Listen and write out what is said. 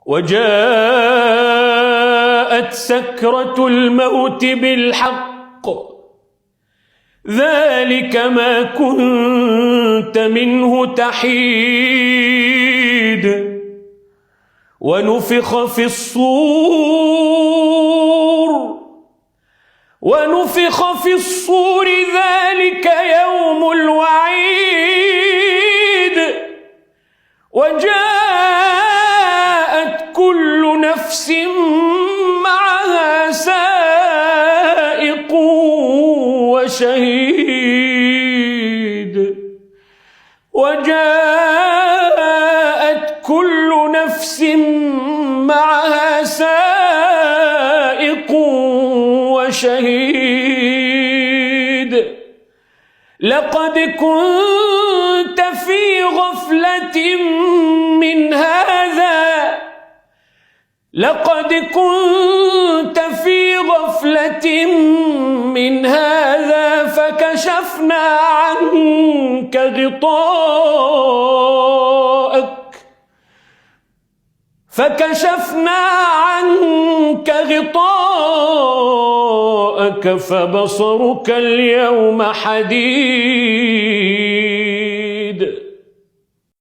وجاءت سكرة الموت بالحق ذلك ما كنت منه تحيد ونفخ في الصور ذلك يوم الوعيد وجاءت كل نفس معها سائق وشهيد وجاءت كل نفس معها سائق وشهيد لقد كنت في غفلة من هذا فكشفنا عنك غطاءك فبصرك اليوم حديد.